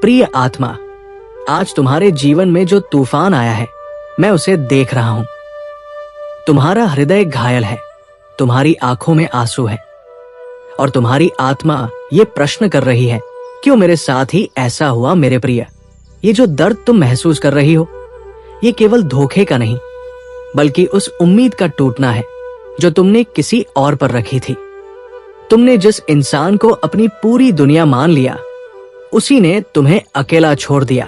प्रिय आत्मा, आज तुम्हारे जीवन में जो तूफान आया है, मैं उसे देख रहा हूं। तुम्हारा हृदय घायल है, तुम्हारी आंखों में आंसू है और तुम्हारी आत्मा ये प्रश्न कर रही है, क्यों मेरे साथ ही ऐसा हुआ मेरे प्रिय। ये जो दर्द तुम महसूस कर रही हो, ये केवल धोखे का नहीं, बल्कि उस उम्मीद का टूटना है जो तुमने किसी और पर रखी थी। तुमने जिस इंसान को अपनी पूरी दुनिया मान लिया, उसी ने तुम्हें अकेला छोड़ दिया।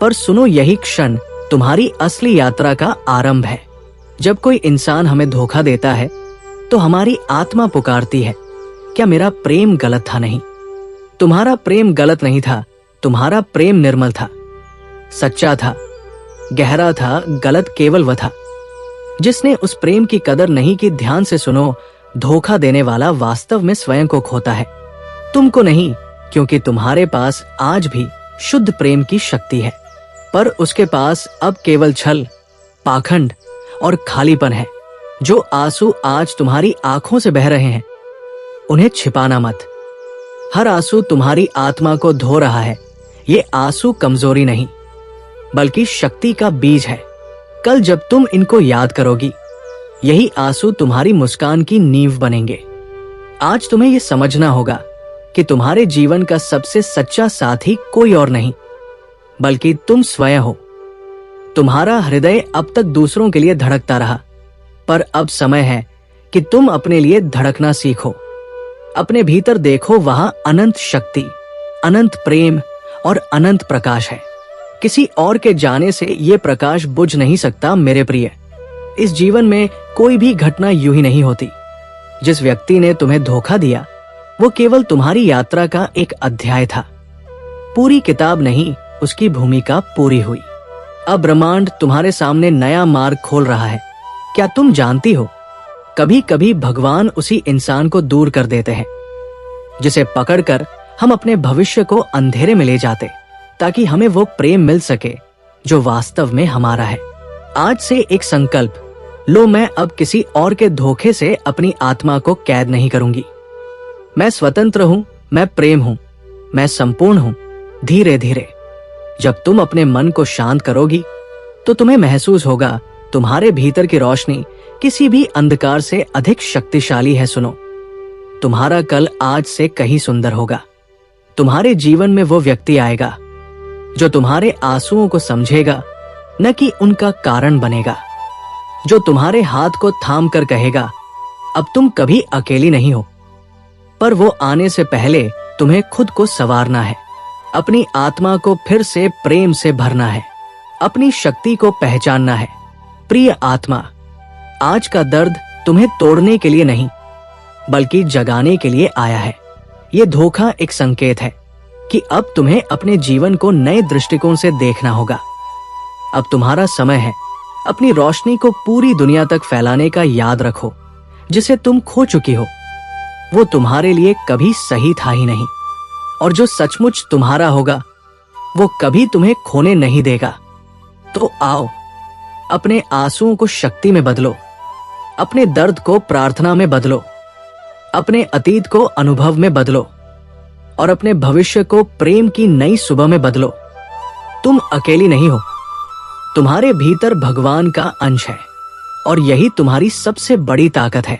पर सुनो, यही क्षण तुम्हारी असली यात्रा का आरंभ है। जब कोई इंसान हमें धोखा देता है तो हमारी आत्मा पुकारती है, क्या मेरा प्रेम गलत था? नहीं, तुम्हारा प्रेम गलत नहीं था, तुम्हारा प्रेम निर्मल था, सच्चा था, गहरा था। गलत केवल वह था जिसने उस प्रेम की कदर नहीं की। ध्यान से सुनो, धोखा देने वाला वास्तव में स्वयं को खोता है, तुमको नहीं, क्योंकि तुम्हारे पास आज भी शुद्ध प्रेम की शक्ति है, पर उसके पास अब केवल छल, पाखंड और खालीपन है। जो आंसू आज तुम्हारी आंखों से बह रहे हैं, उन्हें छिपाना मत। हर आंसू तुम्हारी आत्मा को धो रहा है। ये आंसू कमजोरी नहीं, बल्कि शक्ति का बीज है। कल जब तुम इनको याद करोगी, यही आंसू तुम्हारी मुस्कान की नींव बनेंगे। आज तुम्हें यह समझना होगा कि तुम्हारे जीवन का सबसे सच्चा साथी कोई और नहीं, बल्कि तुम स्वयं हो। तुम्हारा हृदय अब तक दूसरों के लिए धड़कता रहा, पर अब समय है कि तुम अपने लिए धड़कना सीखो। अपने भीतर देखो, वहां अनंत शक्ति, अनंत प्रेम और अनंत प्रकाश है। किसी और के जाने से यह प्रकाश बुझ नहीं सकता मेरे प्रिय। इस जीवन में कोई भी घटना यूं ही नहीं होती। जिस व्यक्ति ने तुम्हें धोखा दिया, वो केवल तुम्हारी यात्रा का एक अध्याय था। पूरी किताब नहीं, उसकी भूमिका पूरी हुई। अब ब्रह्मांड तुम्हारे सामने नया मार्ग खोल रहा है। क्या तुम जानती हो, कभी कभी भगवान उसी इंसान को दूर कर देते हैं जिसे पकड़कर हम अपने भविष्य को अंधेरे में ले जाते, ताकि हमें वो प्रेम मिल सके जो वास्तव में हमारा है। आज से एक संकल्प लो, मैं अब किसी और के धोखे से अपनी आत्मा को कैद नहीं करूंगी। मैं स्वतंत्र हूं, मैं प्रेम हूं, मैं संपूर्ण हूं। धीरे धीरे जब तुम अपने मन को शांत करोगी, तो तुम्हें महसूस होगा तुम्हारे भीतर की रोशनी किसी भी अंधकार से अधिक शक्तिशाली है। सुनो, तुम्हारा कल आज से कहीं सुंदर होगा। तुम्हारे जीवन में वो व्यक्ति आएगा जो तुम्हारे आंसुओं को समझेगा, न कि उनका कारण बनेगा। जो तुम्हारे हाथ को थाम कर कहेगा, अब तुम कभी अकेली नहीं हो। पर वो आने से पहले तुम्हें खुद को संवारना है, अपनी आत्मा को फिर से प्रेम से भरना है, अपनी शक्ति को पहचानना है। प्रिय आत्मा, आज का दर्द तुम्हें तोड़ने के लिए नहीं, बल्कि जगाने के लिए आया है। ये धोखा एक संकेत है कि अब तुम्हें अपने जीवन को नए दृष्टिकोण से देखना होगा। अब तुम्हारा समय है अपनी रोशनी को पूरी दुनिया तक फैलाने का। याद रखो, जिसे तुम खो चुकी हो, वो तुम्हारे लिए कभी सही था ही नहीं, और जो सचमुच तुम्हारा होगा, वो कभी तुम्हें खोने नहीं देगा। तो आओ, अपने आंसुओं को शक्ति में बदलो, अपने दर्द को प्रार्थना में बदलो, अपने अतीत को अनुभव में बदलो और अपने भविष्य को प्रेम की नई सुबह में बदलो। तुम अकेली नहीं हो, तुम्हारे भीतर भगवान का अंश है, और यही तुम्हारी सबसे बड़ी ताकत है।